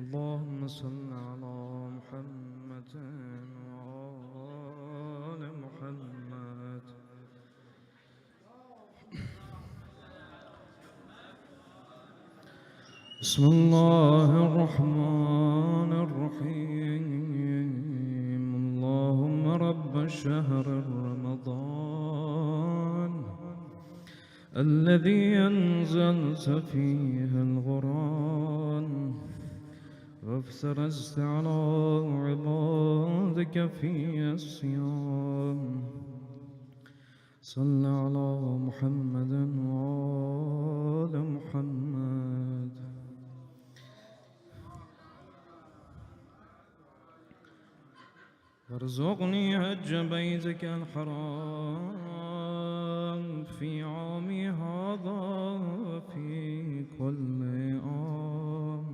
اللهم صل على محمد وآل محمد. بسم الله الرحمن الرحيم. اللهم رب الشهر رمضان الذي أنزلت فيه القرآن وافترجت على عبادك فيه الصيام، صل على محمد وآل محمد. وارزقني حج بيتك الحرام في عامي هذا في كل عام،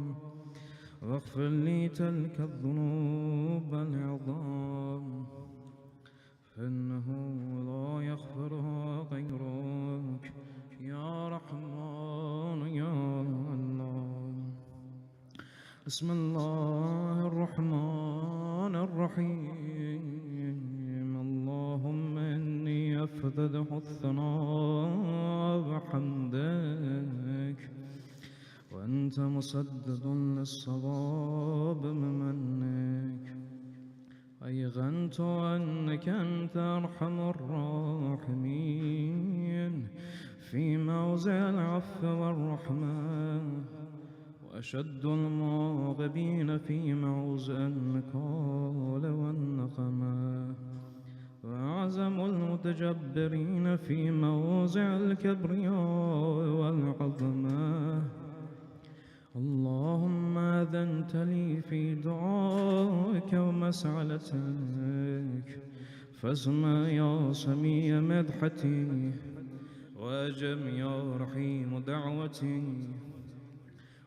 واغفر لي تلك الذنوب العظام، فإنه لا يغفرها غيرك يا رحمن يا الله. بسم الله الرحمن الرحيم. اللهم إني أفتدح الثناء بحمدك، وأنت مسدد للصواب بمنك، أيقنت أنك أنت أرحم الراحمين في موضع العفو والرحمة، وأشد المغضبين في موضع النكال والنقمة، وأعظم المتجبرين في موضع الكبرياء والعظمة. اللهم أذنت لي في دعائك ومسألتك، فاسمع يا سميع مدحتي، وأجب يا رحيم دعوتي،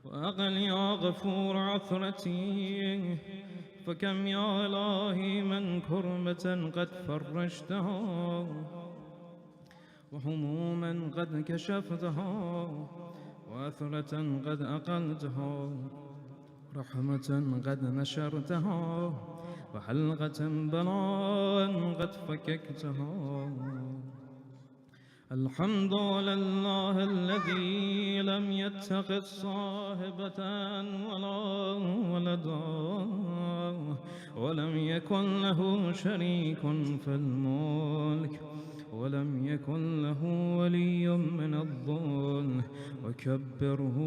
وأقل يا غفور عثرتي. فكم يا إلهي من كربة قد فرجتها، وهموما قد كشفتها، وأثرة قد أقلتها، رحمة قد نشرتها، وحلقة بلاء قد فككتها. الحمد لله الذي لم يتخذ صاحبة ولا ولدا، ولم يكن له شريك في الملك، ولم يكن له ولي من الظل، وكبره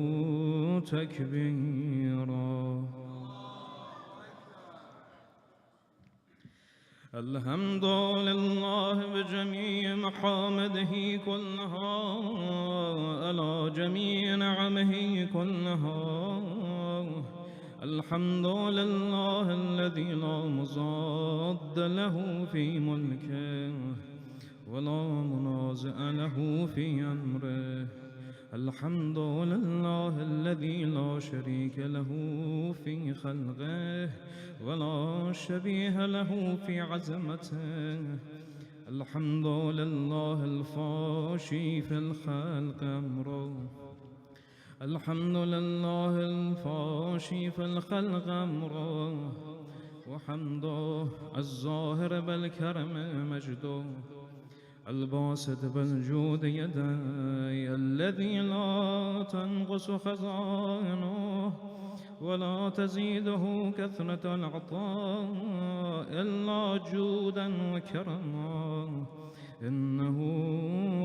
تكبيرا. الحمد لله بجميع محامده كلها، على جميع نعمه كلها. الحمد لله الذي لا مضاد له في ملكه، ولا منازع له في أمره. الحمد لله الذي لا شريك له في خلقه، ولا شبيه له في عظمته. الحمد لله الفاشي في الخلق أمره، الحمد لله الفاشي في الخلق أمره، وحمده الظاهر بالكرم مجده، الباسط بالجود يدي، الذي لا تنقص خزائنه ولا تزيده كثرة العطاء إلا جودا وكرما، إنه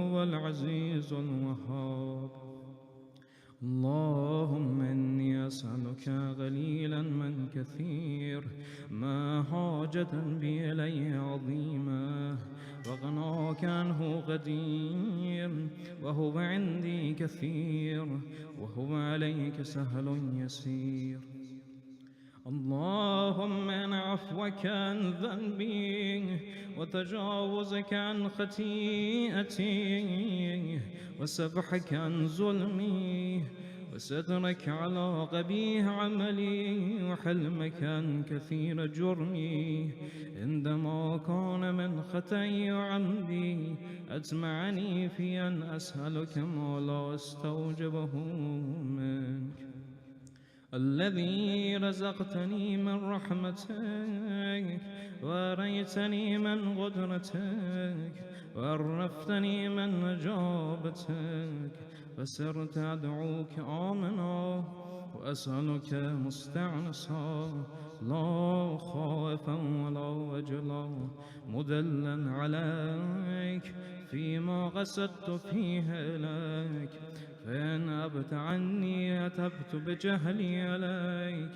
هو العزيز الوهاب. اللهم إني أسألك قليلا من كثير، ما حاجة بي إليه عظيمة، وغناك عنه قديم، وهو عندي كثير، وهو عليك سهل يسير. اللهم إن عفوك عن ذنبي، وتجاوزك عن خطيئتي، وسبحك عن ظلمي، وسترك على قبيح عملي، وحلمك عن كثير جرمي، عندما كان من خطئي وعمدي، أجمعني في أن أسألك ما لا أستوجبه منك. الذي رزقتني من رحمتك واريتني من قدرتك وعرفتني من نجابتك، فسرت أدعوك آمنا وأسألك مستعنسا، لا خائفا ولا وجلا، مدلا عليك فيما قصدت فيه إليك، فإن أبت عني أتبت بجهلي عليك،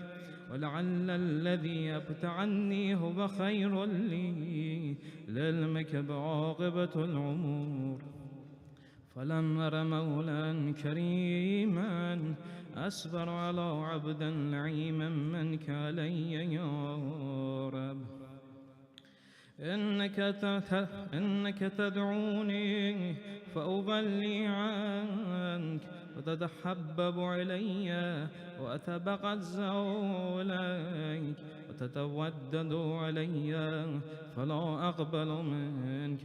ولعل الذي أبت عني هو خير لي لعلمك بعاقبة الأمور. فلم أر مولا كريما أصبر على عبدا لعيما منك علي يا رب. إنك تدعوني فأبلي عنك وتتحبب إلي وأتبغض إليك وتتودد علي فلا أقبل منك،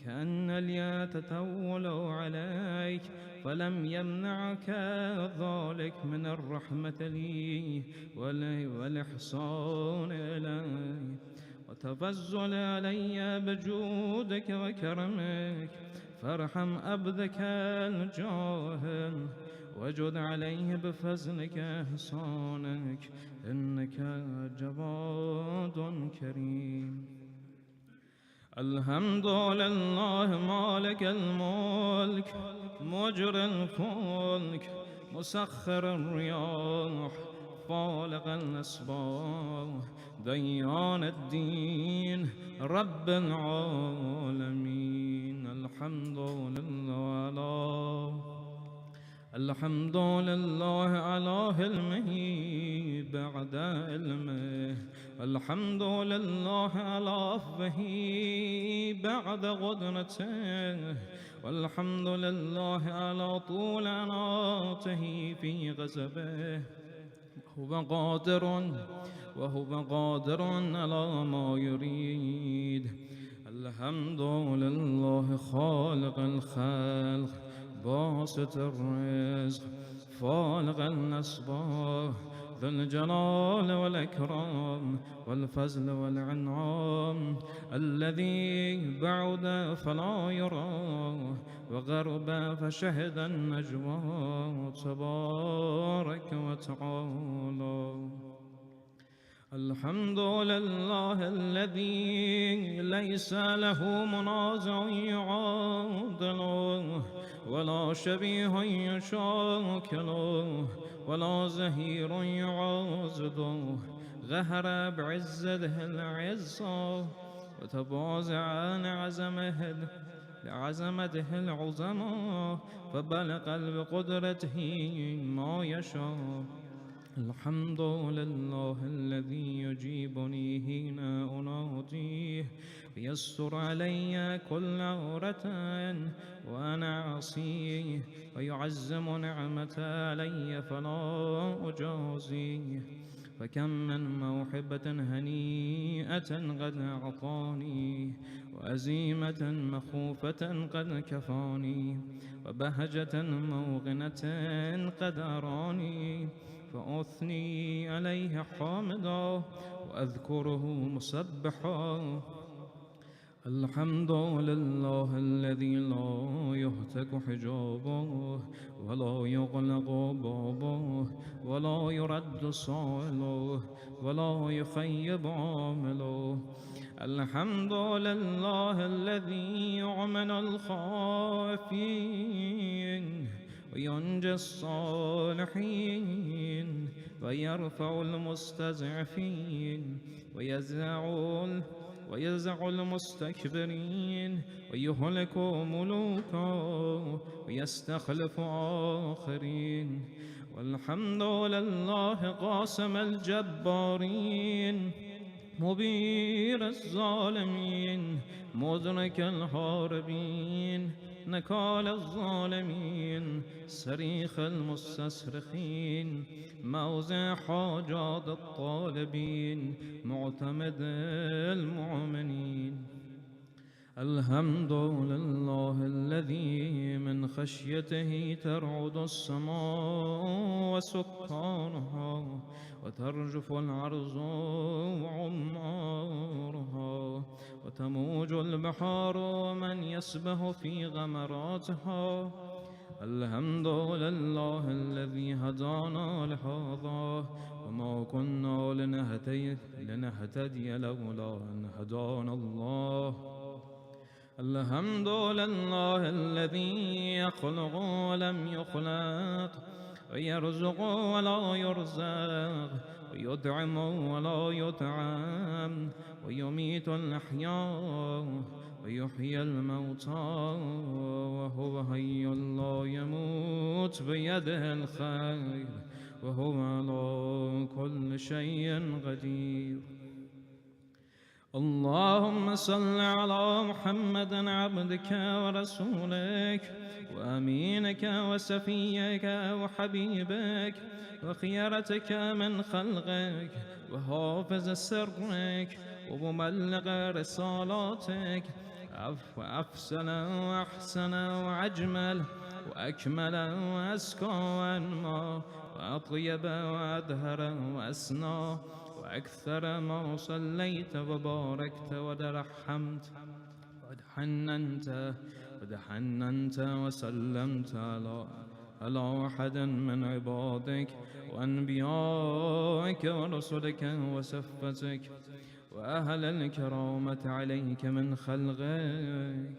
كأن لي تتول عليك فلم يمنعك ذلك من الرحمة لي والإحسان إلي وتفضل علي بجودك وكرمك، فارحم عبدك الجاهل وجد عليه بفضلك إحسانك، إنك جواد كريم. الحمد لله مالك الملك مجري الفلك مسخر الرياح فالق الأسباب ديان الدين رب العالمين. الحمد لله على علمه بعد علمه، الحمد لله على عفوه بعد قدرته، والحمد لله على طول عناته في غضبه، وهو قادر على ما يريد. الحمد لله خالق الخلق باسط الرزق فالق الأسباب ذو الجلال والإكرام والفضل والعنعام، الذي بعد فلا يرى وغرب فشهد النجوى تبارك وتعالى. الحمد لله الذي ليس له منازع يعادله ولا شبيه يشاكله ولا زهير يعازده، غهر بعزته العزة وتبازع عن لعزمته العظمى، فبلغ بقدرته ما يشاء. الحمد لله الذي يجيبني حين أناديه ويستر علي كل عورة وأنا عصيه، ويعزم نعمته علي فلا أجازيه. فكم من موهبة هنيئة قد أعطاني، وعزيمة مخوفة قد كفاني، وبهجة موغنة قد أراني، فأثني عليه حامدا وأذكره مسبحا. الحمد لله الذي لا يهتك حجابه ولا يغلق بابه ولا يرد سائله ولا يخيب عامله. الحمد لله الذي يعمل الخائفين وينجي الصالحين ويرفع المستضعفين ويزع المستكبرين ويهلك ملوكا ويستخلف آخرين. والحمد لله قاسم الجبارين مبير الظالمين مدرك الهاربين نكال الظالمين صريخ المستصرخين موضع حاجات الطالبين معتمد المؤمنين. الحمد لله الذي من خشيته ترعد السماء وسكانها وترجف الأرض وعمارها وتموج البحار ومن يسبح في غمراتها. الحمد لله الذي هدانا لهذا وما كنا لنهتدي لولا أن هدانا الله. الحمد لله الذي يخلق ولم يخلق ويرزق ولا يرزق ويطعم ولا يطعم ويميت الأحياء ويحيي الموتى وهو حي لا يموت بيده الخير وهو على كل شيء قدير. اللهم صل على محمد عبدك ورسولك وأمينك وسفيك وحبيبك وخيرتك من خلقك وحافظ سرك ومبلغ رسالاتك، وأفسن وأحسن وأجمل وأكمل وأزكى وأنمى وأطيب وأدهر وأسنى وأكثر ما صليت وباركت ودرحمت ودحننت وسلمت على أحد من عبادك وأنبيائك ورسلك وسفتك وأهل الكرامة عليك من خلقك.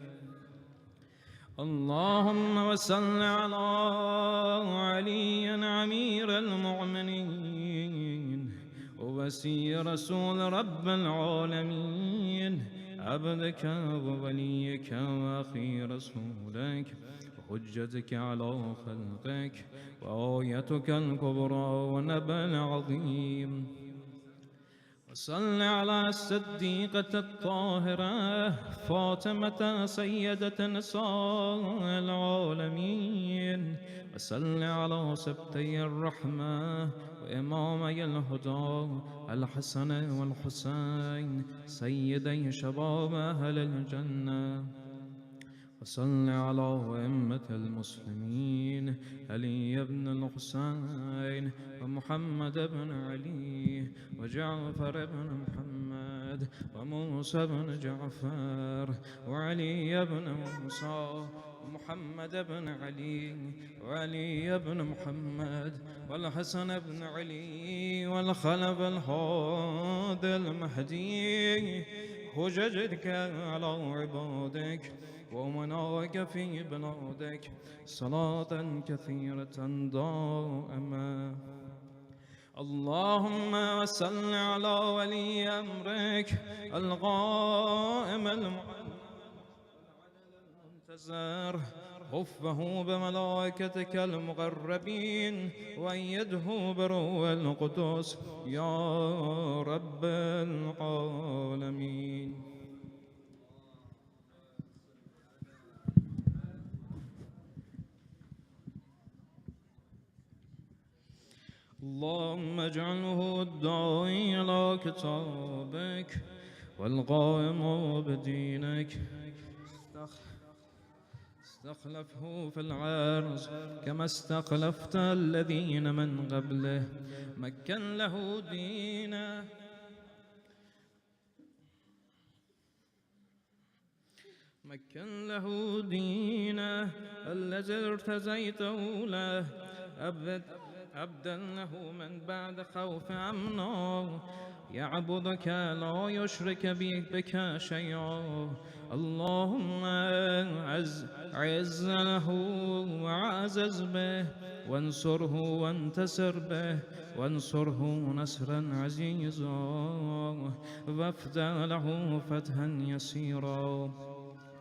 اللهم وصل على علي أمير المؤمنين ووسي رسول رب العالمين، عبدك ووليك وأخي رسولك وحجتك على خلقك وآيتك الكبرى ونبأ العظيم. وصل على الصديقة الطاهرة فاطمة سيدة نساء العالمين، وصل على سبتي الرحمة وإمامي الهدى الحسن والحسين سيدي شباب أهل الجنة. وصل على أئمة المسلمين علي بن الحسين ومحمد بن علي وجعفر بن محمد وموسى بن جعفر وعلي بن موسى ومحمد بن علي وعلي بن محمد والحسن بن علي والخلف الهادي المهدي، حججك على عبادك ومناك في بلادك صلاة كثيرة دائمة. اللهم صل على ولي أمرك القائم المنتظر، خفه بملائكتك المقربين وأيده بروح القدس يا رب العالمين. اللهم اجعله الداعي إلى كتابك والقائم بدينك، استخلفه في العرض كما استخلفت الذين من قبله، مكن له دينه الذي ارتزيته له، أبدا له من بعد خوف أمنا، يعبدك لا يشرك بك شيئا. اللهم عز له وعزز به، وانصره وانتصر به، وانصره نصرا عزيزا، وافتح له فتحا يسيرا،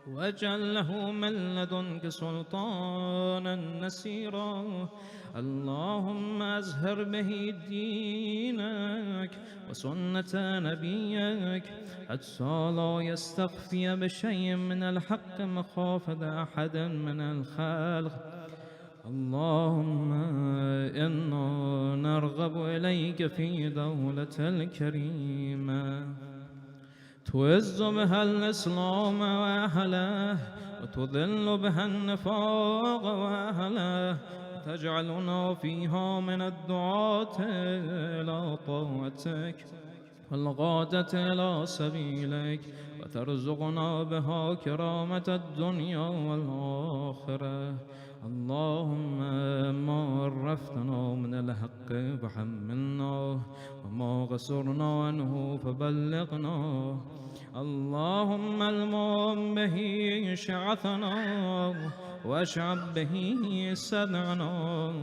واجعل له من لدنك سلطانا نصيرا. اللهم أزهر به دينك وسنة نبيك حتى لا يستخفي بشيء من الحق مخافة أحد من الخلق. اللهم إنا نرغب إليك في دولة الكريمة تعز بها الإسلام وأهله وتذل بها النفاق وأهله تجعلنا فيها من الدعاة إلى طاعتك والغادة إلى سبيلك وترزقنا بها كرامة الدنيا والآخرة. اللهم ما عرفتنا من الحق فحملنا وما قصرنا عنه فبلغنا. اللهم المم به شعثنا واشعب به سدعنا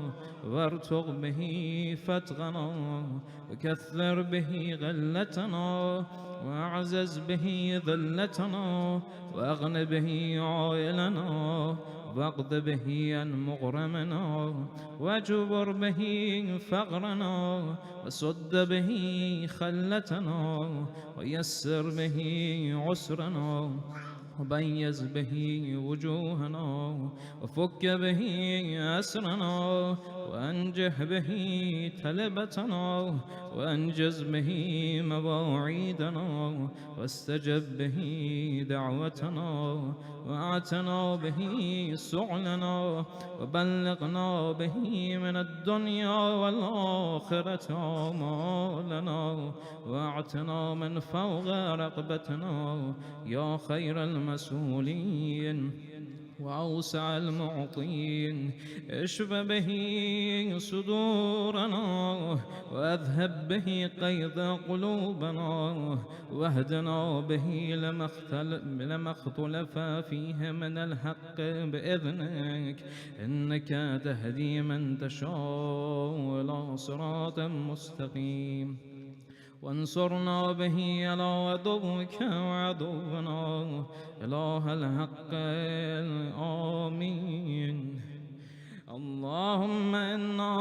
وارتق به فتغنا وكثر به غلتنا واعزز به ذلتنا واغن به عائلنا واقض به عن مغرمنا واجبر به فقرنا وسد به خلتنا ويسر به عسرنا وبيز به وجوهنا وفك به أسرنا وأنجح به تلبتنا وأنجز به مواعيدنا واستجب به دعوتنا وأعتنا به سعلنا وبلغنا به من الدنيا والآخرة آمالنا وأعتنا من فوق رقبتنا يا خير المسؤولين وأوسع المعطين. اشف به صدورنا وأذهب به قيد قلوبنا واهدنا به لما اختلف فيه من الحق بإذنك إنك تهدي من تشاء إلى صراط مستقيم. وانصرنا به على عدوك وعدونا إله الحق آمين. اللهم إنا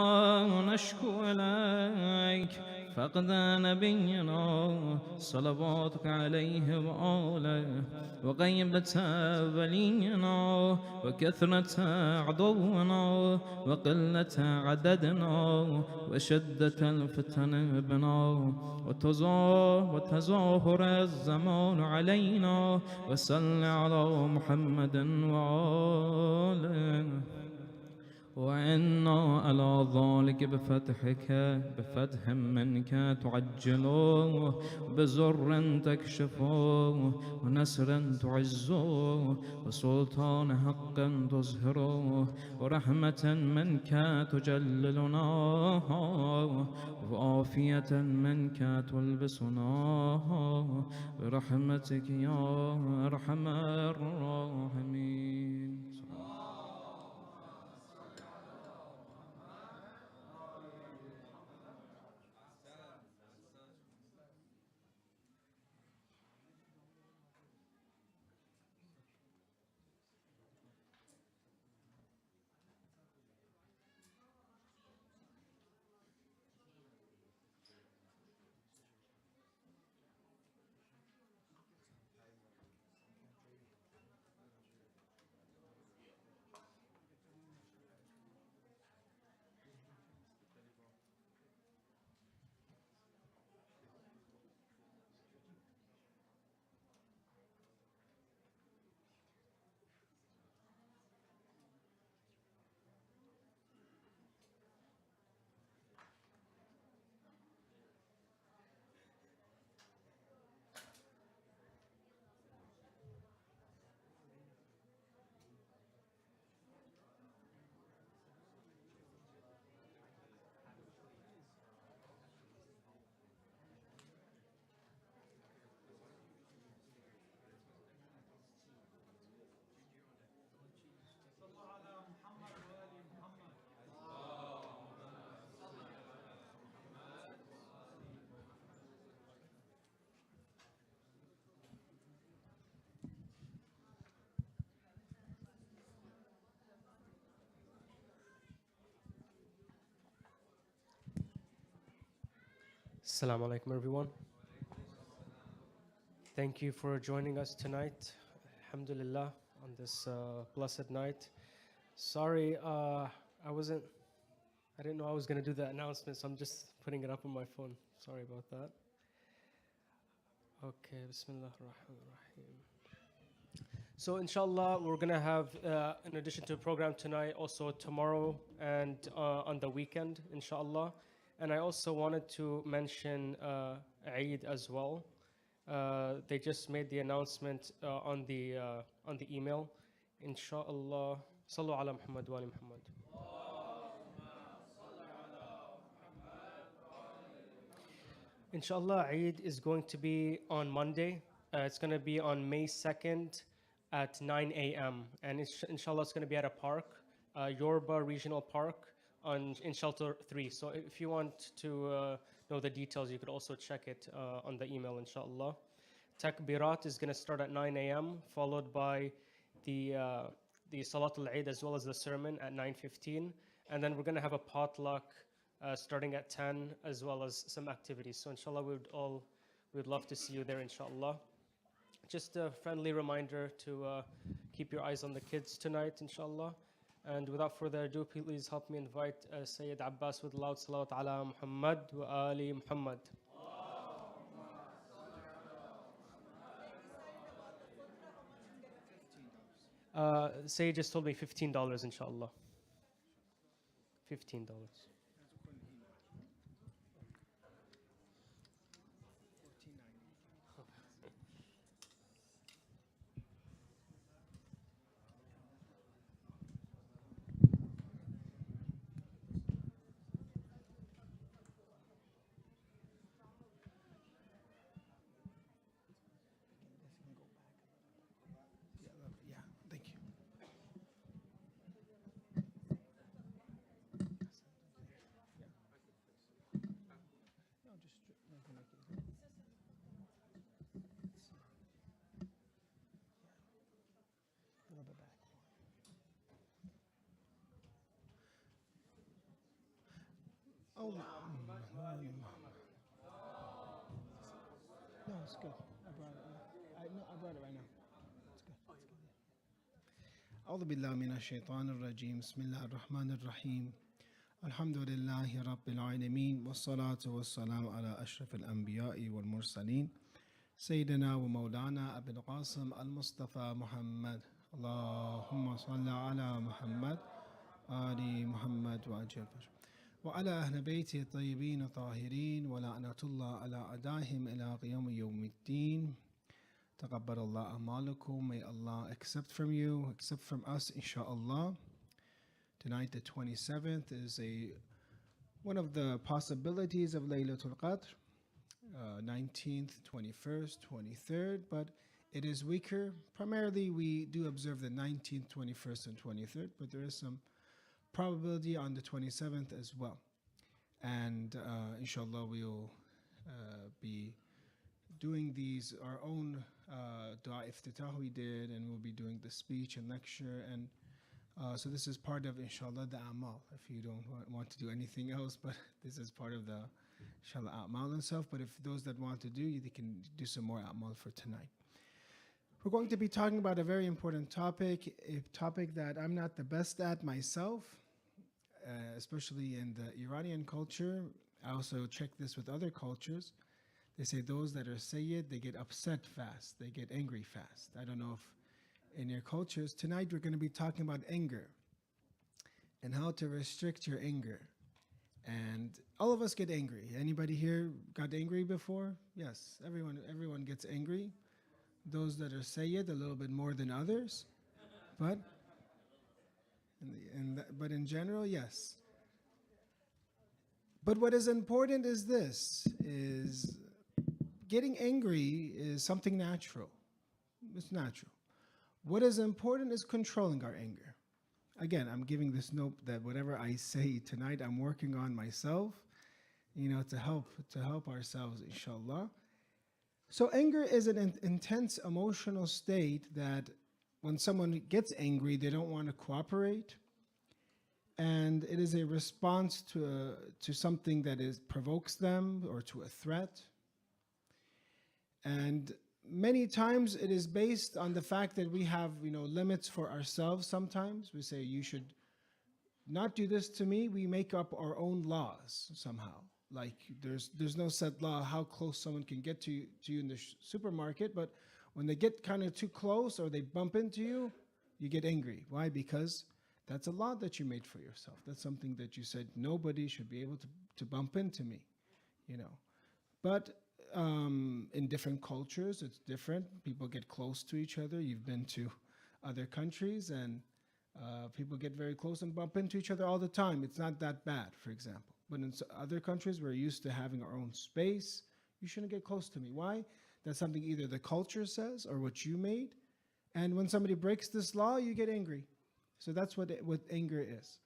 نشكو إليك فقد نبينا صلواتك عليه وآله وغيبة ولينا وكثرة عدونا وقلة عددنا وشدة الفتن بنا وتظاهر الزمان علينا وصل على محمد وآله. وإنا على ذلك بفتح منك تعجله بزر تكشفه ونسر تعزه وسلطان حق تظهره ورحمة منك تجللنا وعافية منك تلبسنا برحمتك يا أرحم الراحمين. Assalamu alaikum, everyone. Thank you for joining us tonight, alhamdulillah, on this blessed night. Sorry, I didn't know I was going to do the announcement, so I'm just putting it up on my phone. Sorry about that. Okay, Bismillah ar-Rahman ar-Rahim. So inshallah, we're gonna have, in addition to the program tonight, also tomorrow and on the weekend, inshallah. And I also wanted to mention Eid as well. They just made the announcement on the email. Inshallah, Sallu ala Muhammad wa ali Muhammad. Inshallah, Eid is going to be on Monday. It's going to be on May 2nd at 9 a.m. And inshallah, it's going to be at a park, Yorba Regional Park in Shelter 3. So if you want to know the details, you could also check it on the email, inshallah. Takbirat is going to start at 9 a.m., followed by the Salatul Eid as well as the sermon at 9:15. And then we're going to have a potluck starting at 10, as well as some activities. So inshallah, we'd love to see you there, inshallah. Just a friendly reminder to keep your eyes on the kids tonight, inshallah. And without further ado, please help me invite Sayyid Abbas with loud salawat ala Muhammad wa ali Muhammad. Sayyid just told me $15, inshallah. $15. Yeah, thank you. No, just make it. A little bit back. Oh, no, it's good. I brought it. I brought it right now. It's good. It's good. أعوذ بالله من الشيطان الرجيم بسم الله الرحمن الرحيم الحمد لله رب العالمين والصلاة والسلام على أشرف الأنبياء والمرسلين سيدنا ومولانا أبي القاسم المصطفى محمد اللهم صل على محمد آل محمد وأجل وعلى أهل بيته الطيبين الطاهرين ولعنة الله على أعدائهم إلى يوم الدين. تقبل الله أعمالكم. May Allah accept from you, accept from us, inshallah. Tonight, the 27th, is one of the possibilities of Laylatul Qadr. 19th, 21st, 23rd, but it is weaker. Primarily, we do observe the 19th, 21st, and 23rd, but there is some probability on the 27th as well. And inshallah, we'll be doing our own dua iftitah we did, and we'll be doing the speech and lecture. And so this is part of, inshallah, the amal. If you don't want to do anything else, but this is part of the, inshallah, amal and stuff. But if those that want to do, they can do some more amal for tonight. We're going to be talking about a very important topic, a topic that I'm not the best at myself, especially in the Iranian culture. I also check this with other cultures. They say those that are Sayyid, they get upset fast, they get angry fast. I don't know if in your cultures. Tonight we're going to be talking about anger and how to restrict your anger. And all of us get angry. Anybody here got angry before? Yes, everyone gets angry. Those that are Sayyid, a little bit more than others. But in general, yes. But what is important is this, is getting angry is something natural. It's natural. What is important is controlling our anger. Again, I'm giving this note that whatever I say tonight, I'm working on myself, to help ourselves, inshallah. So anger is an intense emotional state that when someone gets angry, they don't want to cooperate. And it is a response to something that provokes them or to a threat. And many times it is based on the fact that we have, limits for ourselves sometimes. We say, you should not do this to me. We make up our own laws somehow. Like there's no set law how close someone can get to you in the supermarket, but when they get kind of too close or they bump into you, you get angry. Why? Because that's a law that you made for yourself. That's something that you said nobody should be able to bump into me, you know. But in different cultures, it's different. People get close to each other. You've been to other countries, and people get very close and bump into each other all the time. It's not that bad, for example. But in other countries, we're used to having our own space. You shouldn't get close to me. Why? That's something either the culture says or what you made. And when somebody breaks this law, you get angry. So that's what anger is.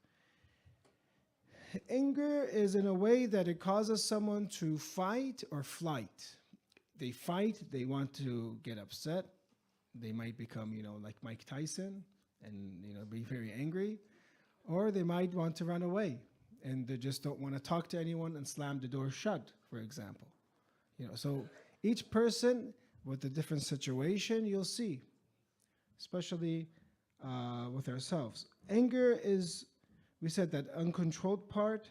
Anger is in a way that it causes someone to fight or flight. They fight, they want to get upset. They might become, like Mike Tyson and, be very angry. Or they might want to run away and they just don't want to talk to anyone and slam the door shut, for example. So each person with a different situation, you'll see, especially with ourselves. Anger is, we said that uncontrolled part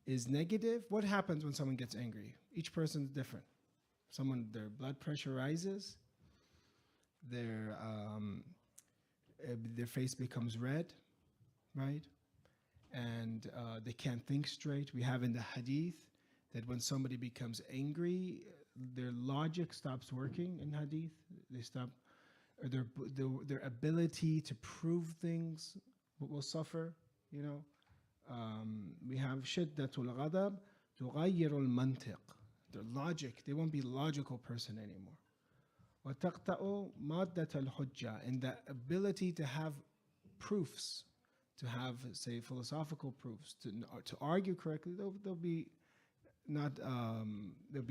is negative. What happens when someone gets angry? Each person's different. Their blood pressure rises, their face becomes red, right? And they can't think straight. We have in the hadith that when somebody becomes angry, their logic stops working in hadith. They stop, or their ability to prove things will suffer, We have shiddatul ghadab tughayyirul mantiq. Their logic, they won't be a logical person anymore. وَتَقْتَأُ مَادَّةَ الْحُجَّةِ, and the ability to have proofs, to have, say, philosophical proofs, to argue correctly, they'll be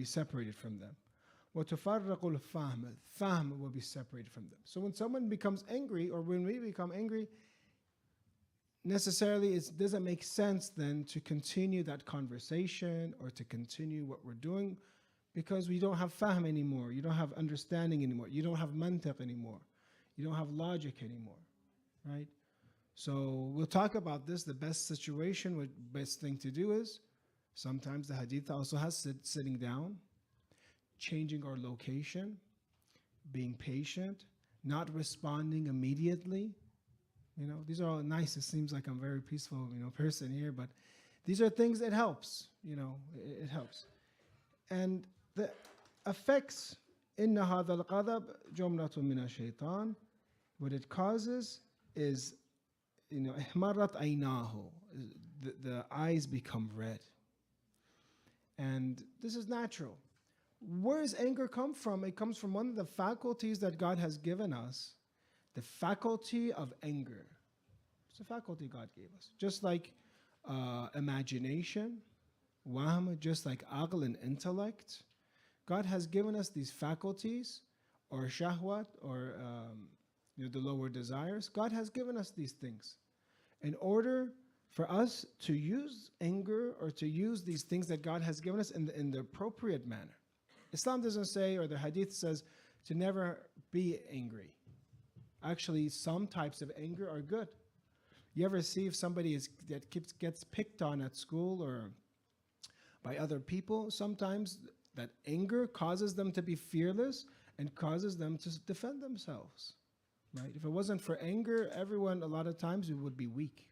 separated from them. وَتُفَرَّقُ الْفَهْمَ, fahm will be separated from them. So when someone becomes angry, or when we become angry, necessarily it doesn't make sense then to continue that conversation or to continue what we're doing, because we don't have fahm anymore, you don't have understanding anymore, you don't have mantiq anymore, you don't have logic anymore, right? So we'll talk about this. The best situation, what best thing to do is, sometimes the hadith also has sitting down, changing our location, being patient, not responding immediately. These are all nice. It seems like I'm a very peaceful, person here, but these are things that helps, it helps. And the effects, inna hadha al-qadab jumlatun min ash-shaytan, what it causes is, ihmarat aynahu, the eyes become red. And this is natural. Where does anger come from? It comes from one of the faculties that God has given us, the faculty of anger. It's a faculty God gave us. Just like imagination, wahm, just like aql and intellect, God has given us these faculties, or shahwat, or the lower desires. God has given us these things in order for us to use anger or to use these things that God has given us in the appropriate manner. Islam doesn't say, or the hadith says, to never be angry. Actually, some types of anger are good. You ever see if somebody gets picked on at school or by other people? Sometimes that anger causes them to be fearless and causes them to defend themselves, right? If it wasn't for anger, everyone, a lot of times, we would be weak.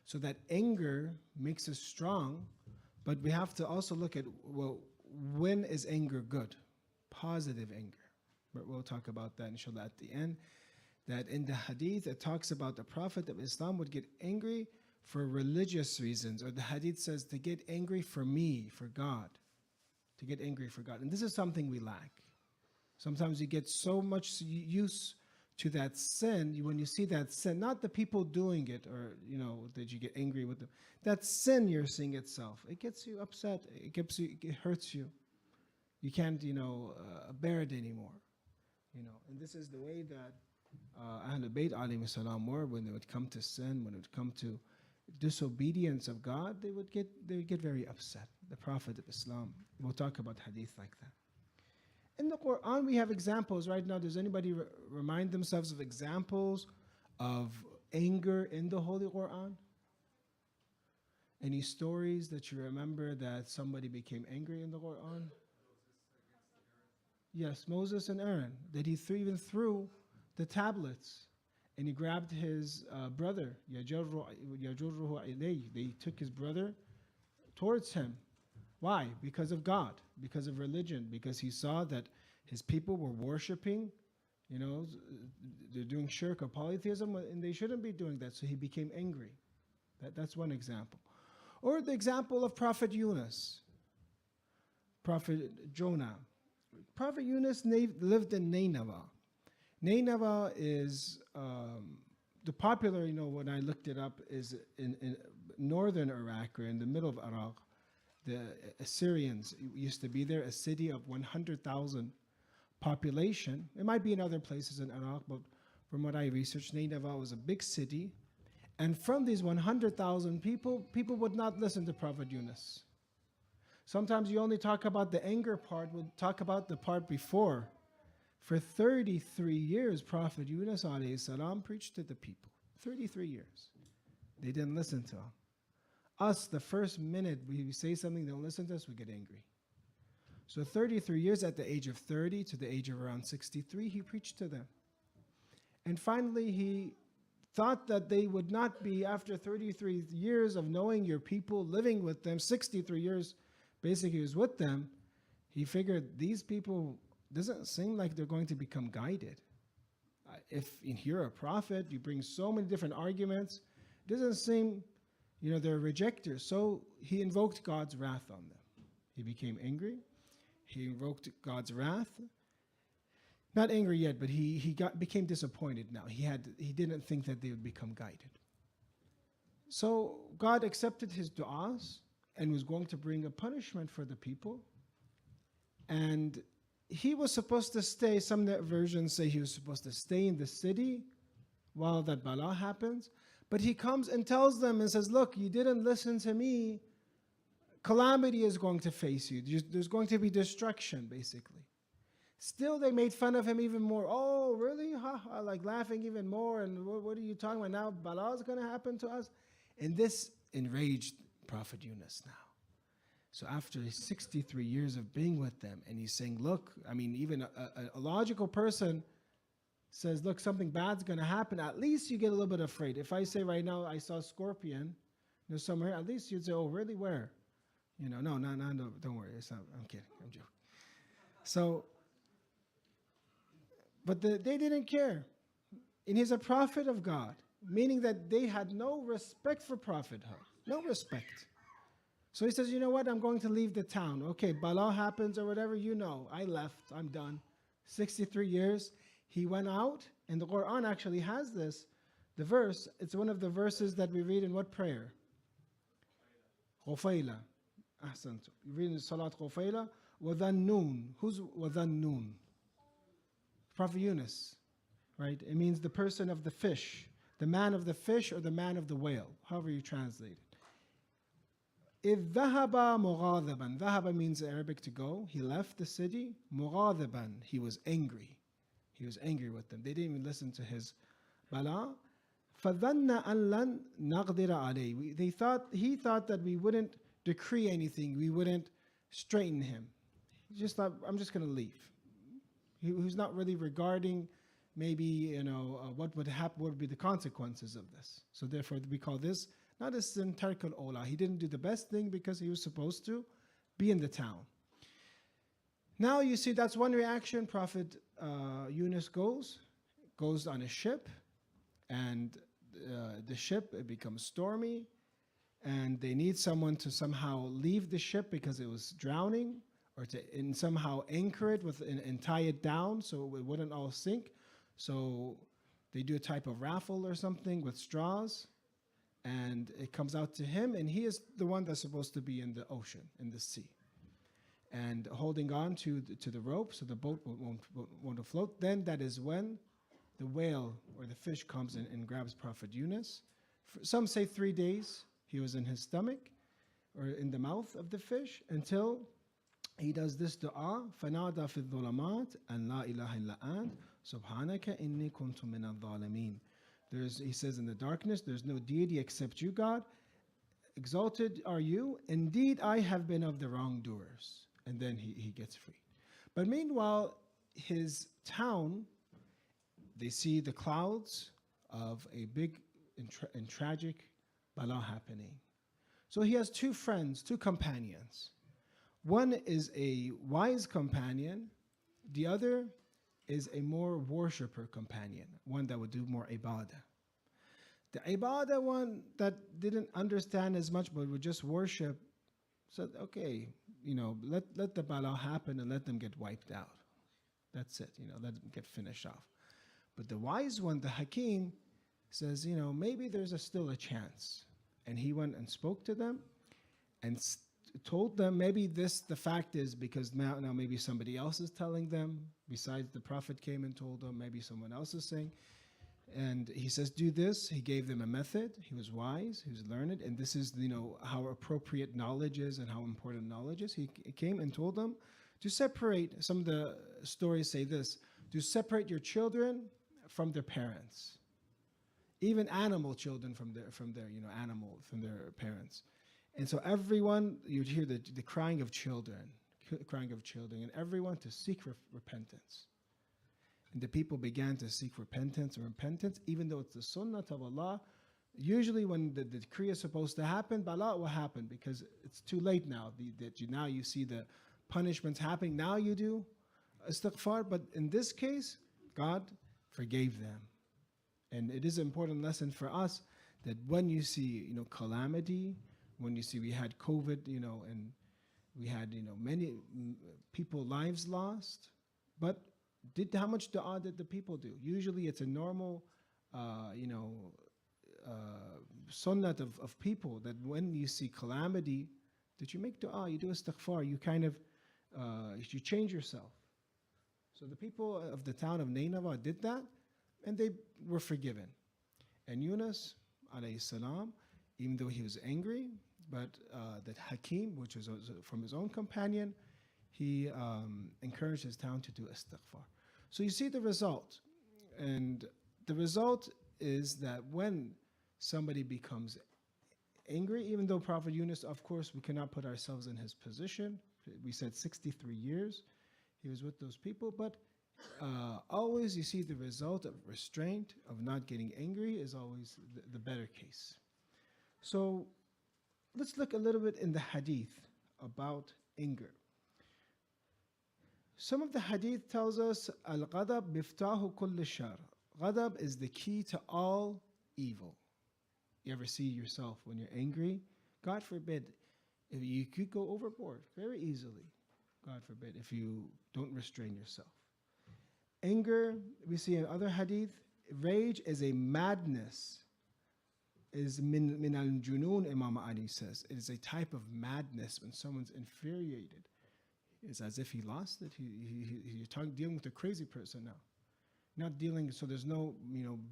So that anger makes us strong, but we have to also look at, well, when is anger good? Positive anger. But we'll talk about that, inshallah, at the end. That in the hadith, it talks about the Prophet of Islam would get angry for religious reasons. Or the hadith says to get angry for me, for God. To get angry for God. And this is something we lack. Sometimes you get so much used to that sin, when you see that sin, not the people doing it, or that you get angry with them. That sin you're seeing itself, it gets you upset. It hurts you. You can't, bear it anymore. And this is the way that Ahlul Bayt alayhi salam were when they would come to sin, when it would come to disobedience of God, they would get very upset. The Prophet of Islam. We'll talk about hadith like that. In the Quran, we have examples right now. Does anybody remind themselves of examples of anger in the Holy Quran? Any stories that you remember that somebody became angry in the Quran? Yes, Moses and Aaron. That he even threw the tablets, and he grabbed his brother. يَجُرُّهُ إِلَيْهِ. They took his brother towards him. Why? Because of God, because of religion, because he saw that his people were worshiping, they're doing shirk or polytheism, and they shouldn't be doing that. So he became angry. That's one example. Or the example of Prophet Yunus, Prophet Jonah. Prophet Yunus lived in Nineveh. Nineveh is the popular, when I looked it up, is in northern Iraq, or in the middle of Iraq. The Assyrians used to be there, a city of 100,000 population. It might be in other places in Iraq, but from what I researched, Nineveh was a big city. And from these 100,000 people, people would not listen to Prophet Yunus. Sometimes you only talk about the anger part, we'll talk about the part before. For 33 years, Prophet Yunus alayhi salam preached to the people. 33 years. They didn't listen to him. Us, the first minute we say something, they don't listen to us, we get angry. So 33 years, at the age of 30 to the age of around 63, he preached to them. And finally, he thought that they would not be, after 33 years of knowing your people, living with them, 63 years basically he was with them, he figured these people, doesn't seem like they're going to become guided. If you're a prophet, you bring so many different arguments, it doesn't seem, they're rejectors. So he invoked God's wrath on them. He became angry. He invoked God's wrath. Not angry yet, but he became disappointed now. He didn't think that they would become guided. So God accepted his du'as and was going to bring a punishment for the people. And he was supposed to stay, some versions say he was supposed to stay in the city while that bala happens. But he comes and tells them and says, look, you didn't listen to me. Calamity is going to face you. There's going to be destruction, basically. Still, they made fun of him even more. Oh, really? Like laughing even more. And what are you talking about now? Bala is going to happen to us? And this enraged Prophet Yunus now. So after 63 years of being with them, and he's saying, look, even a logical person says, look, something bad's going to happen, at least you get a little bit afraid. If I say right now, I saw a scorpion, somewhere, at least you'd say, oh, really, where? No, don't worry. I'm kidding. I'm joking. So, but they didn't care. And he's a prophet of God, meaning that they had no respect for prophethood, no respect. So he says, you know what, I'm going to leave the town. Okay, bala happens or whatever, I left, I'm done. 63 years, he went out, and the Quran actually has this, the verse, it's one of the verses that we read in what prayer? Khufayla. Ahsantu. You read in Salat Khufayla, وَذَنُّونَ. Who's وَذَنُّونَ? Prophet Yunus, right? It means the person of the fish, the man of the fish or the man of the whale, however you translate it. إِذْ ذَهَبَ مُغَاضِبًا. ذَهَبَ means in Arabic to go. He left the city. مُغَاضِبًا. He was angry. He was angry with them. They didn't even listen to his bala. فَظَنَّ أَن لَن نَقْدِرَ عَلَيْهِ. He thought that we wouldn't decree anything. We wouldn't straighten him. He just thought, I'm just going to leave. He was not really regarding maybe, what would happen, what would be the consequences of this. So therefore, we call this not a sin tarkul ola. He didn't do the best thing because he was supposed to be in the town. Now you see that's one reaction. Prophet Yunus goes on a ship, and the ship, it becomes stormy, and they need someone to somehow leave the ship because it was drowning, or to somehow anchor it and tie it down so it wouldn't all sink. So they do a type of raffle or something with straws, and it comes out to him, and he is the one that's supposed to be in the ocean, in the sea, and holding on to the rope so the boat won't float. Then that is when the whale or the fish comes in and grabs Prophet Yunus. Some say 3 days he was in his stomach or in the mouth of the fish until he does this dua, فَنَادَى فِي الظُّلَمَاتِ أَنْ لَا إِلَهَ إِلَّا أَنْتَ سُبْحَانَكَ إِنِّي كُنْتُ مِنَ الظَّالِمِينَ. He says in the darkness, there's no deity except you, God. exalted are you? Indeed, I have been of the wrongdoers. And then he gets free. But meanwhile, his town, they see the clouds of a big and tragic bala happening. So he has two friends, two companions. One is a wise companion, the other is a more worshipper companion, one that would do more ibadah. The ibadah one that didn't understand as much but would just worship said, okay, let the bala happen and let them get wiped out. That's it, let them get finished off. But the wise one, the Hakim, says, maybe there's still a chance. And he went and spoke to them and told them maybe the fact is because now maybe somebody else is telling them, besides the Prophet came and told them, maybe someone else is saying. And he says, do this. He gave them a method. He was wise. He was learned. And this is, how appropriate knowledge is and how important knowledge is. He came and told them to separate, some of the stories say this, to separate your children from their parents. Even animal children from their parents. And so everyone, you'd hear the crying of children, and everyone to seek repentance. And the people began to seek repentance, even though it's the sunnah of Allah. Usually when the decree is supposed to happen, bala will happen because it's too late now. Now you see the punishments happening. Now you do istighfar, but in this case, God forgave them. And it is an important lesson for us that when you see, calamity, when you see we had COVID, and we had, many people lives lost, but how much dua did the people do? Usually it's a normal, sunnat of people that when you see calamity, that you make dua, you do istighfar, you kind of, you change yourself. So the people of the town of Nineveh did that, and they were forgiven. And Yunus, alayhi salam, even though he was angry, but that Hakim, which was from his own companion, he encouraged his town to do istighfar. So you see the result. And the result is that when somebody becomes angry, even though Prophet Yunus, of course, we cannot put ourselves in his position. We said 63 years he was with those people, but always you see the result of restraint, of not getting angry is always the better case. So let's look a little bit in the hadith about anger. Some of the hadith tells us, Al-ghadab miftahu kulli shar. Ghadab is the key to all evil. You ever see yourself when you're angry? God forbid, if you could go overboard very easily. God forbid, if you don't restrain yourself. Anger, we see in other hadith, rage is a madness. Is min al-junun, Imam Ali says. It is a type of madness when someone's infuriated. It's as if he lost it. You're dealing with a crazy person now. Not dealing, so there's no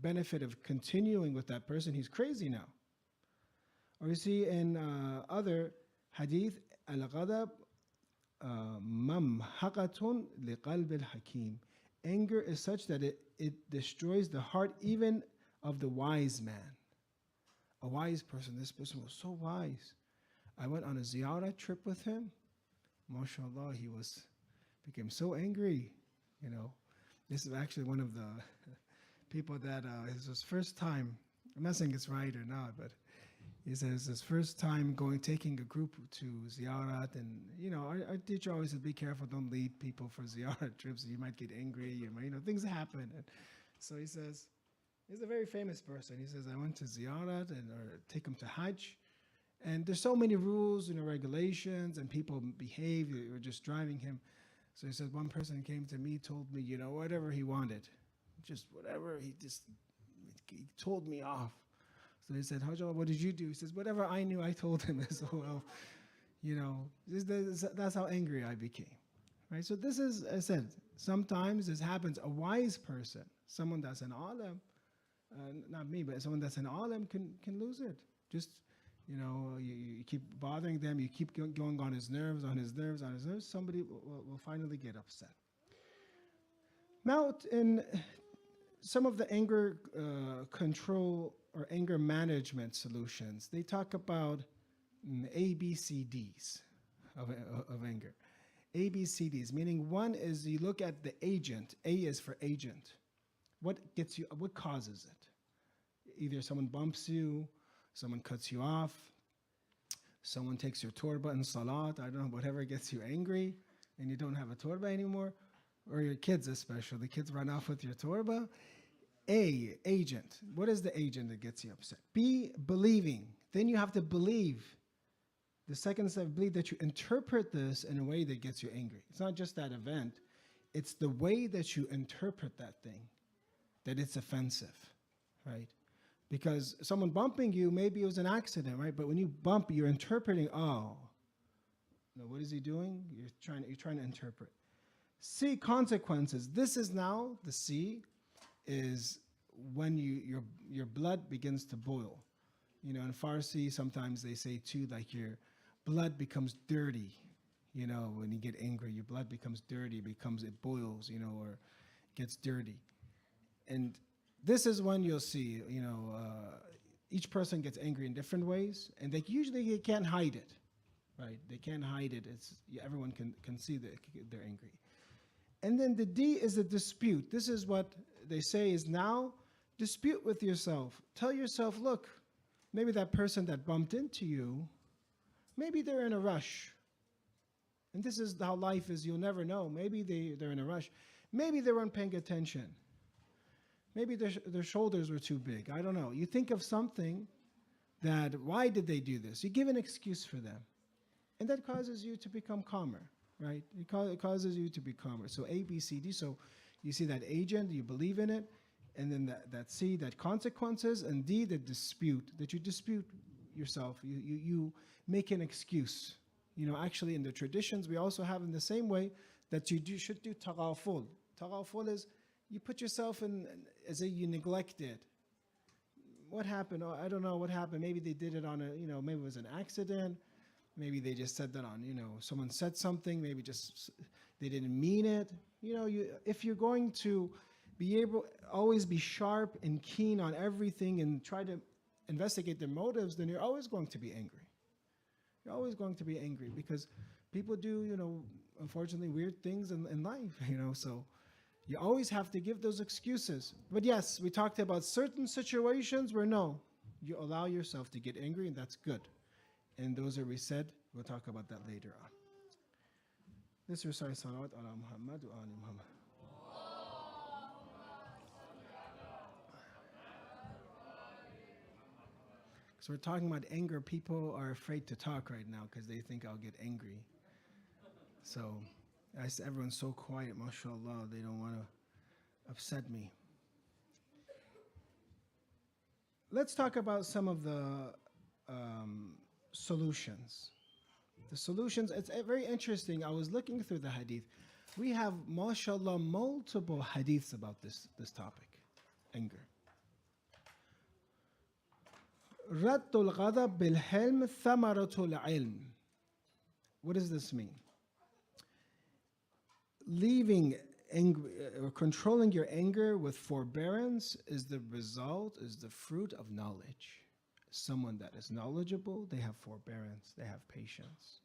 benefit of continuing with that person. He's crazy now. Or you see in other hadith, al-ghadab mamhaqatun liqalb al-hakim. Anger is such that it destroys the heart even of the wise man. A wise person, this person was so wise. I went on a ziyarah trip with him. MashaAllah, he became so angry, This is actually one of the people that it was his first time. I'm not saying it's right or not, but he says his first time taking a group to ziyarat, and our teacher always said, be careful, don't lead people for ziyarat trips. You might get angry, things happen. And so he says, he's a very famous person. He says, I went to ziyarat or take him to Hajj, and there's so many rules, regulations, and people behave. They were just driving him. So he said, one person came to me, told me, whatever he wanted, just whatever. He told me off. So he said, Hajjah, what did you do? He says, whatever I knew, I told him as well. That's how angry I became. Right? So this is, I said, sometimes this happens. A wise person, someone that's an alim, not me, but someone that's an alim can lose it. Just, you keep bothering them, you keep going on his nerves, somebody will finally get upset. Now, in some of the anger control or anger management solutions, they talk about ABCDs of anger. ABCDs, meaning one is you look at the agent. A is for agent. What causes it? Either someone bumps you, someone cuts you off, someone takes your turba in salat, I don't know, whatever gets you angry, and you don't have a turba anymore, or your kids especially. The kids run off with your turba. A, agent. What is the agent that gets you upset? B, believing. Then you have to believe. The second step, believe that you interpret this in a way that gets you angry. It's not just that event. It's the way that you interpret that thing, that it's offensive, right? Because someone bumping you, maybe it was an accident, right? But when you bump, you're interpreting, oh, no, what is he doing? You're trying to interpret. C, consequences. This is now, the C is when your blood begins to boil. You know, in Farsi, sometimes they say too, like your blood becomes dirty. You know, when you get angry, your blood becomes dirty, it boils, you know, or gets dirty. And this is when you'll see, you know, each person gets angry in different ways, and they can't hide it, right? They can't hide it. Everyone can see that they're angry. And then the D is a dispute. This is what they say is now dispute with yourself. Tell yourself, look, maybe that person that bumped into you, maybe they're in a rush. And this is how life is. You'll never know. Maybe they're in a rush. Maybe they weren't paying attention. Maybe their shoulders were too big. I don't know. You think of something that, why did they do this? You give an excuse for them. And that causes you to become calmer, right? It causes you to be calmer. So A, B, C, D. So you see that agent, you believe in it. And then that C, that consequences. And D, the dispute, that you dispute yourself. You make an excuse. You know, actually in the traditions, we also have in the same way that should do taghaful. Taghaful is you put yourself in as if you neglected. What happened? Oh, I don't know what happened. Maybe they did it on maybe it was an accident. Maybe they just said that on, someone said something. Maybe just they didn't mean it. If you're going to be able always be sharp and keen on everything and try to investigate their motives, then you're always going to be angry. You're always going to be angry because people do, unfortunately, weird things in life, so you always have to give those excuses. But yes, we talked about certain situations where no, you allow yourself to get angry, and that's good. And those are resaid. We'll talk about that later on. Let's recite salawat ala Muhammad wa ali Muhammad. So we're talking about anger. People are afraid to talk right now because they think I'll get angry. So everyone's so quiet, mashallah, they don't want to upset me. Let's talk about some of the solutions. The solutions, it's very interesting. I was looking through the hadith. We have, mashallah, multiple hadiths about this topic, anger. رَدُّ الْغَضَبِ بِالْحِلْمِ ثَمَرَةُ الْعِلْمِ. What does this mean? Leaving anger or controlling your anger with forbearance is the fruit of knowledge. Someone that is knowledgeable, they have forbearance, they have patience.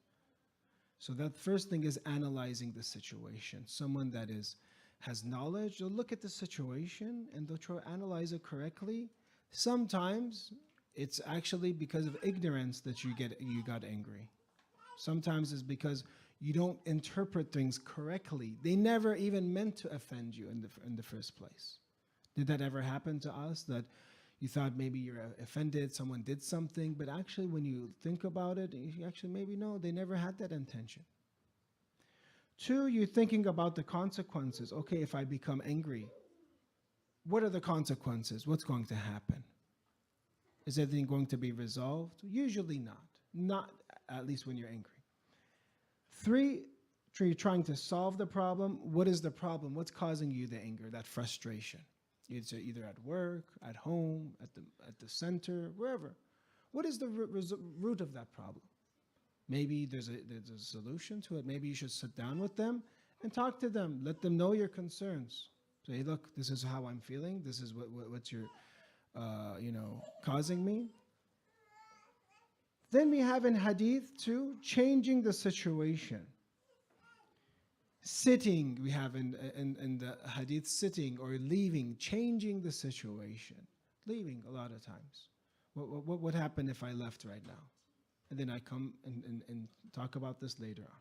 So that first thing is analyzing the situation. Someone that has knowledge, they'll look at the situation and they'll try to analyze it correctly. Sometimes it's actually because of ignorance that you got angry. Sometimes it's because you don't interpret things correctly. They never even meant to offend you in the first place. Did that ever happen to us, that you thought maybe you're offended, someone did something, but actually when you think about it, you actually maybe no, they never had that intention. 2, you're thinking about the consequences. Okay, if I become angry, what are the consequences? What's going to happen? Is everything going to be resolved? Usually not. Not at least when you're angry. 3, you're trying to solve the problem. What is the problem? What's causing you the anger, that frustration? It's either at work, at home, at the center, wherever. What is the root of that problem? Maybe there's a solution to it. Maybe you should sit down with them and talk to them. Let them know your concerns. Say, look, this is how I'm feeling. This is what's your, causing me. Then we have in hadith too, changing the situation. Sitting, we have in the hadith, sitting or leaving, changing the situation. Leaving a lot of times. What would happen if I left right now? And then I come and talk about this later on.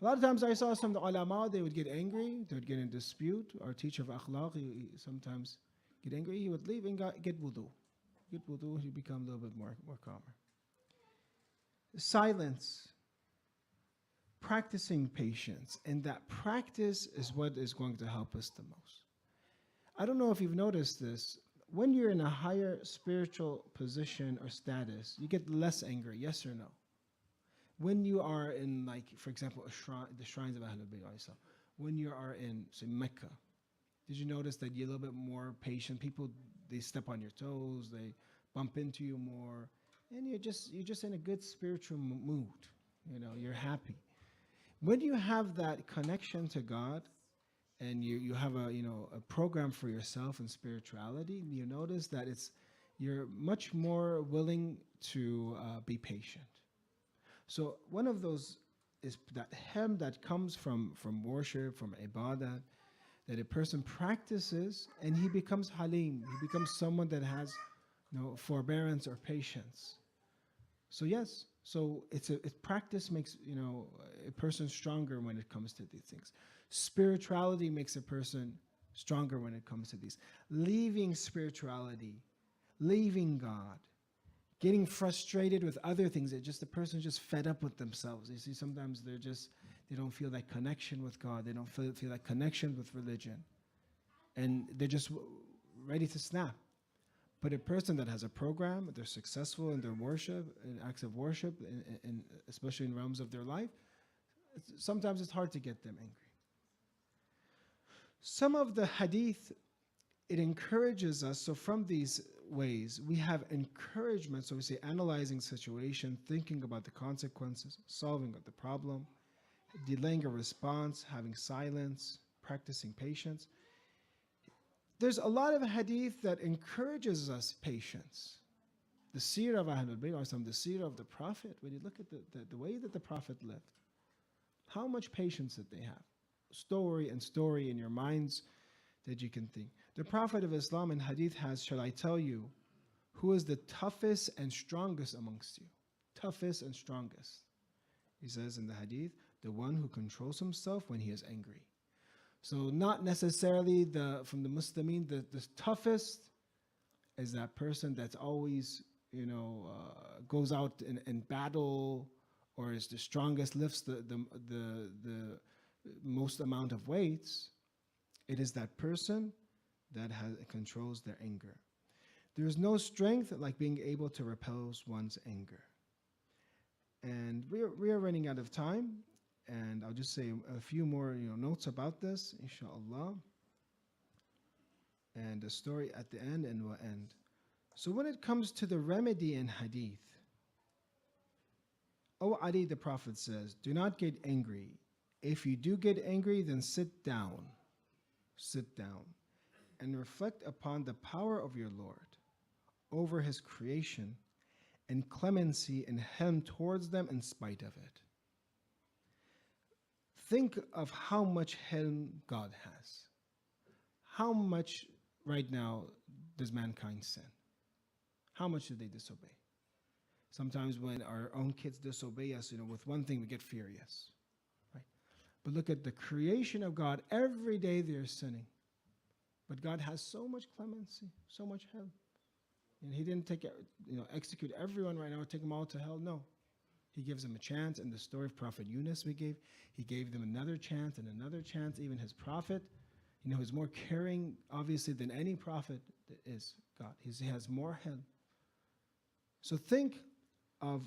A lot of times I saw some of the ulama, they would get angry, they would get in dispute. Our teacher of akhlaq, he sometimes get angry, he would leave and get wudu. Get wudu, he become a little bit more calmer. Silence. Practicing patience. And that practice is what is going to help us the most. I don't know if you've noticed this. When you're in a higher spiritual position or status, you get less angry, yes or no? When you are in, like, for example, the shrines of Ahlul Bayt, when you are in, say, Mecca, did you notice that you're a little bit more patient? People, they step on your toes, they bump into you more, and you're just in a good spiritual mood. You know, you're happy. When you have that connection to God, and you have a program for yourself in spirituality, you notice that you're much more willing to be patient. So one of those is that hem that comes from worship, from ibadah, that a person practices and he becomes halim. He becomes someone that has forbearance or patience. So yes, practice makes a person stronger when it comes to these things. Spirituality makes a person stronger when it comes to these. Leaving spirituality, leaving God, getting frustrated with other things. The person's just fed up with themselves. You see, sometimes they don't feel that connection with God. They don't feel that connection with religion. And they're just ready to snap. But a person that has a program, they're successful in their worship, in acts of worship, in especially in realms of their life, sometimes it's hard to get them angry. Some of the hadith, it encourages us. So from these ways, we have encouragement. So we say analyzing situation, thinking about the consequences, solving the problem, delaying a response, having silence, practicing patience. There's a lot of hadith that encourages us patience. The seerah of Ahlul Bayt, the seerah of the Prophet, when you look at the way that the Prophet lived, how much patience did they have? Story in your minds that you can think. The Prophet of Islam in hadith has, shall I tell you, who is the toughest and strongest amongst you? Toughest and strongest. He says in the hadith, the one who controls himself when he is angry. So not necessarily from the Muslimin, the toughest is that person that's always, goes out in battle, or is the strongest, lifts the most amount of weights. It is that person that controls their anger. There is no strength like being able to repel one's anger. And we are running out of time. And I'll just say a few more notes about this, inshallah. And the story at the end, and we'll end. So when it comes to the remedy in hadith, O Ali, the Prophet says, do not get angry. If you do get angry, then sit down. Sit down. And reflect upon the power of your Lord over his creation and clemency and helm towards them in spite of it. Think of how much helm God has. How much right now does mankind sin? How much do they disobey? Sometimes when our own kids disobey us, with one thing we get furious, right? But look at the creation of God. Every day they're sinning. But God has so much clemency, so much help. And he didn't execute everyone right now or take them all to hell. No. He gives them a chance. In the story of Prophet Yunus he gave them another chance and another chance. Even his prophet, is more caring, obviously, than any prophet is God. He has more help. So think of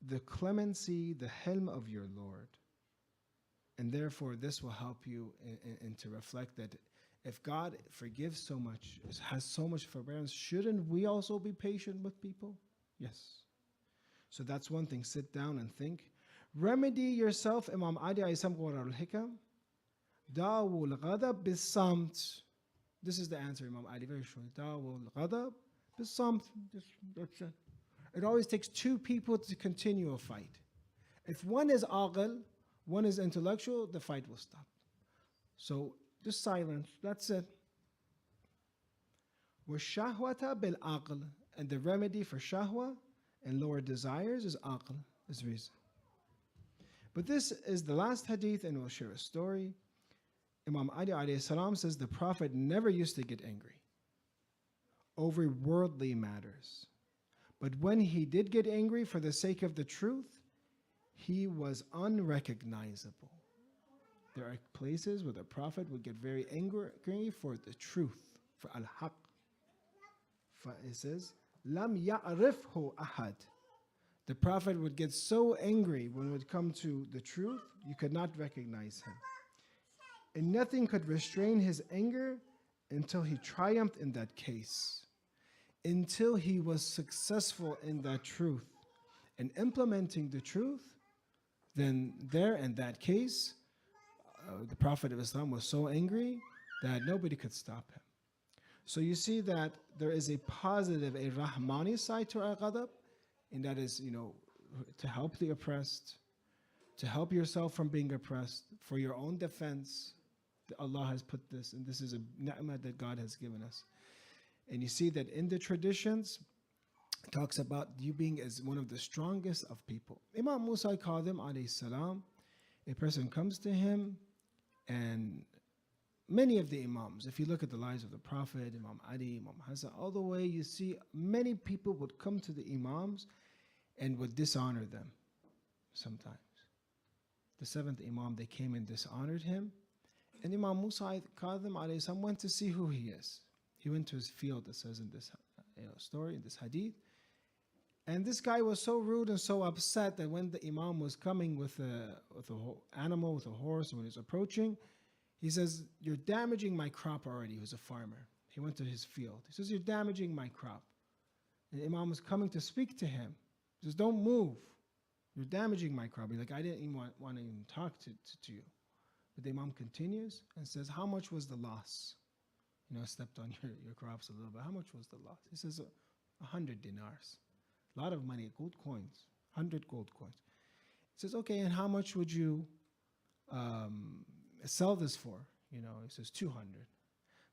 the clemency, the helm of your Lord. And therefore, this will help you and to reflect that if God forgives so much, has so much forbearance, shouldn't we also be patient with people? Yes. So that's one thing. Sit down and think. Remedy yourself. Imam Ali Aysam Qura al-Hikam. Dawul ghadab bis-samt. This is the answer, Imam Ali, very short. Dawul ghadab bis-samt. That's it. It always takes two people to continue a fight. If one is aql, one is intellectual, the fight will stop. So just silence, that's it. وَالشَّهْوَةَ بِالْعَقْلِ. And the remedy for shahwa and lower desires is aql, is reason. But this is the last hadith, and we'll share a story. Imam Ali alayhi salam says the Prophet never used to get angry over worldly matters. But when he did get angry for the sake of the truth, he was unrecognizable. There are places where the Prophet would get very angry for the truth, for al-haq. It says, Lam ya'rifhu ahad. The Prophet would get so angry when it would come to the truth, you could not recognize him. And nothing could restrain his anger until he triumphed in that case, until he was successful in that truth and implementing the truth. Then there in that case, the Prophet of Islam was so angry that nobody could stop him. So you see that there is a positive, a Rahmani side to our ghadab, and that is, to help the oppressed, to help yourself from being oppressed, for your own defense. Allah has put this, and this is a ni'mah that God has given us. And you see that in the traditions, it talks about you being as one of the strongest of people. Imam Musa al-Kadhim alayhi salam, a person comes to him, and many of the Imams, if you look at the lives of the Prophet, Imam Ali, Imam Hassan, all the way, you see many people would come to the Imams and would dishonor them sometimes. The seventh Imam, they came and dishonored him. And Imam Musa al-Kadhim alayhi salam went to see who he is. He went to his field, it says in this story, in this hadith. And this guy was so rude and so upset that when the Imam was coming with a animal, with a horse, and when he was approaching, he says, "You're damaging my crop already." He was a farmer. He went to his field. He says, "You're damaging my crop." And the Imam was coming to speak to him. He says, "Don't move. You're damaging my crop." He's like, "I didn't even want to even talk to you." But the Imam continues and says, "How much was the loss? I stepped on your crops a little bit. How much was the loss?" He says, 100 dinars. A lot of money, gold coins, 100 gold coins. He says, "Okay, and how much would you sell this for?" He says, 200.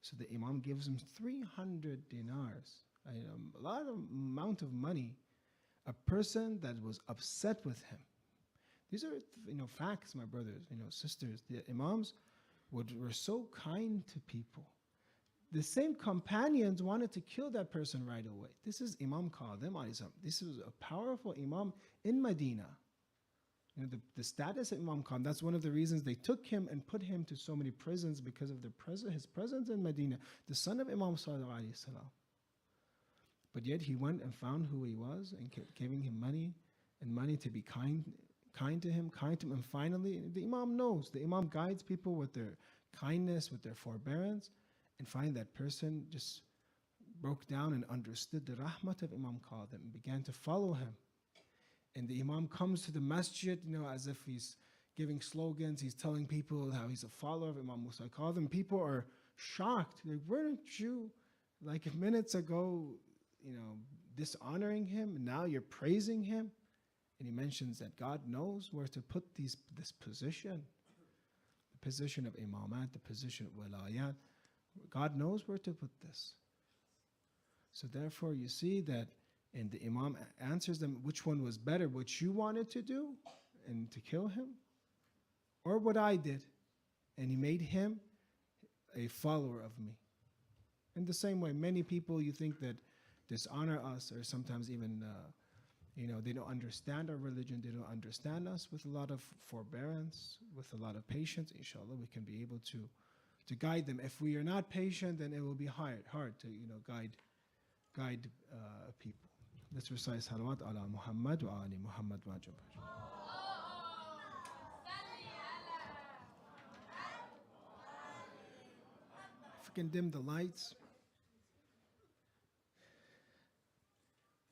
So the Imam gives him 300 dinars, a lot of amount of money. A person that was upset with him. These are, facts, my brothers, sisters. The Imams were so kind to people. The same companions wanted to kill that person right away. This is Imam Kadhim. This is a powerful Imam in Medina. The status of Imam Kadhim, that's one of the reasons they took him and put him to so many prisons, because of his presence in Medina, the son of Imam Sallallahu Alaihi Wasallam. But yet he went and found who he was and kept giving him money to be kind to him, and finally the Imam knows. The Imam guides people with their kindness, with their forbearance, and find that person just broke down and understood the rahmat of Imam Kadhim and began to follow him. And the Imam comes to the masjid, as if he's giving slogans, he's telling people how he's a follower of Imam Musa al-Kadhim. People are shocked. Like, weren't you, like minutes ago, dishonoring him, and now you're praising him? And he mentions that God knows where to put this position, the position of imamat, the position of wilayat. God knows where to put this. So therefore you see that, and the Imam answers them, which one was better, what you wanted to do and to kill him, or what I did? And he made him a follower of me. In the same way, many people you think that dishonor us, or sometimes even they don't understand our religion, they don't understand us. With a lot of forbearance, with a lot of patience, inshallah, we can be able to guide them. If we are not patient, then it will be hard to guide people. Let's recite salawat ala Muhammad wa ali Muhammad wajib. If we can dim the lights.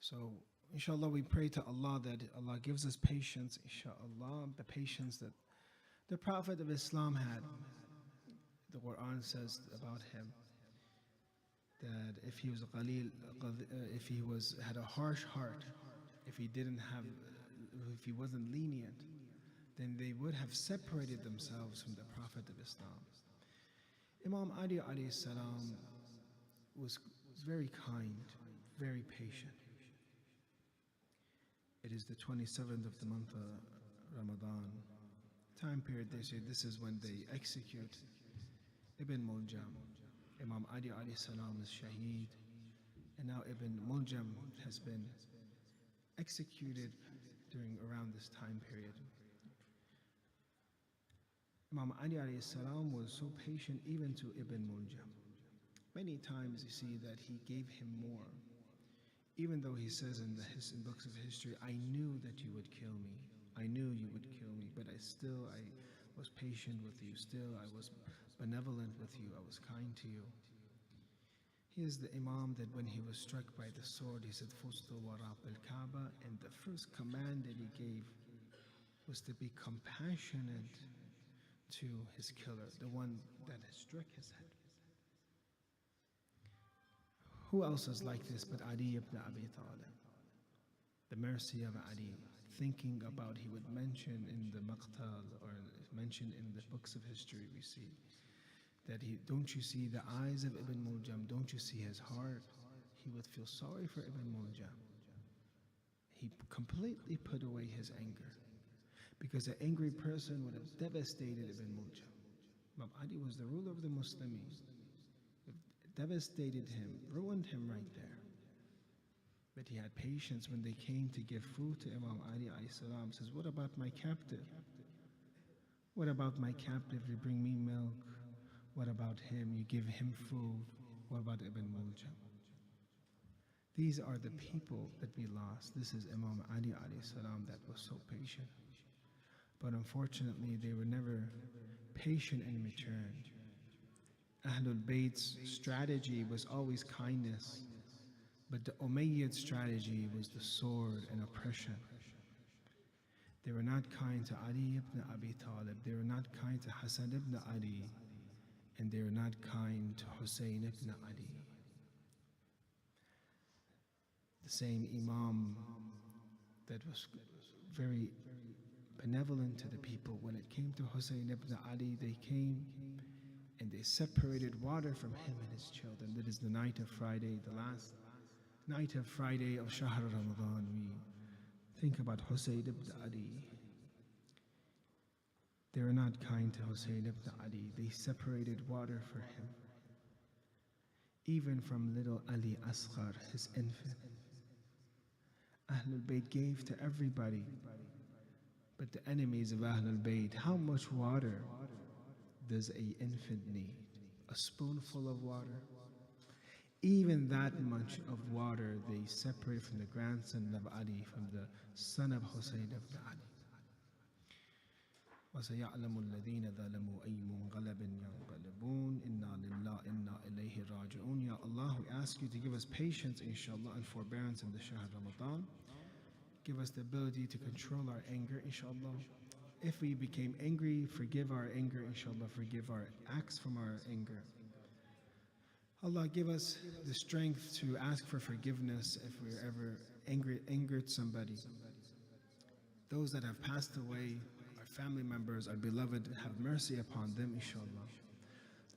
So inshallah, we pray to Allah that Allah gives us patience, inshallah, the patience that the Prophet of Islam had. The Quran says about him that if he was had a harsh heart, if he didn't have, if he wasn't lenient, then they would have separated themselves from the Prophet of Islam. Imam Ali alayhi salam was very kind, very patient. It is the 27th of the month of Ramadan. Time period, they say this is when they execute Ibn Muljam. Imam Ali alayhi salam is shaheed, and now Ibn Muljam has been executed during around this time period. Imam Ali alayhi salam was so patient even to Ibn Muljam. Many times you see that he gave him more. Even though he says in books of history, I knew that you would kill me. I knew you would kill me, but I was patient with you. Still, I was benevolent with you. I was kind to you. He is the Imam that when he was struck by the sword, he said, Fustu warab al-Kaaba, and the first command that he gave was to be compassionate to his killer, the one that has struck his head. Who else is like this but Ali ibn Abi Talib? The mercy of Ali, thinking about, he would mention in the Maqtal, or mention in the books of history we see, that don't you see the eyes of Ibn Muljam, don't you see his heart? He would feel sorry for Ibn Muljam. He completely put away his anger, because an angry person would have devastated Ibn Muljam. Imam Ali was the ruler of the Muslims. Devastated him, ruined him right there. But he had patience when they came to give food to Imam Ali alayhi salam. Says, what about my captive? What about my captive? You bring me milk. What about him? You give him food. What about Ibn Muljam? These are the people that we lost. This is Imam Ali alayhi salam that was so patient. But unfortunately, they were never patient in return. Ahlul Bayt's strategy was always kindness, but the Umayyad strategy was the sword and oppression. They were not kind to Ali ibn Abi Talib, they were not kind to Hassan ibn Ali, and they were not kind to Hussein ibn Ali. The same Imam that was very benevolent to the people, when it came to Hussein ibn Ali, they came and they separated water from him and his children. That is the night of Friday, the last night of Friday of Shahr Ramadan. We think about Hussein ibn Ali. They were not kind to Hussein ibn Ali. They separated water for him. Even from little Ali Asghar, his infant. Ahlul Bayt gave to everybody. But the enemies of Ahlul Bayt, how much water does an infant need? A spoonful of water? Even that much of water they separate from the grandson of Ali, from the son of Hussein ibn Ali. وَسَيَعْلَمُ الَّذِينَ ظَلَمُوا أَيُّ مُنْقَلَبٍ يَنْقَلِبُونَ إِنَّا لِلَّهِ إِنَّا إِلَيْهِ رَاجِعُونَ. Ya Allah, we ask you to give us patience, inshallah, and forbearance in the Shahr Ramadan. Give us the ability to control our anger, inshallah. If we became angry, forgive our anger, inshallah. Forgive our acts from our anger. Allah, give us the strength to ask for forgiveness if we're ever angered somebody. Those that have passed away, our family members, our beloved, have mercy upon them, inshallah.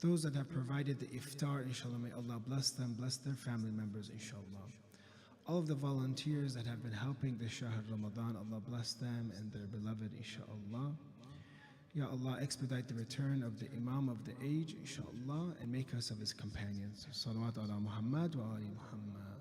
Those that have provided the iftar, inshallah, may Allah bless them, bless their family members, inshallah. All of the volunteers that have been helping the Shahr Ramadan, Allah bless them and their beloved, inshaAllah. Ya Allah, expedite the return of the Imam of the age, inshaAllah, and make us of his companions. Salawat ala Muhammad wa ali Muhammad.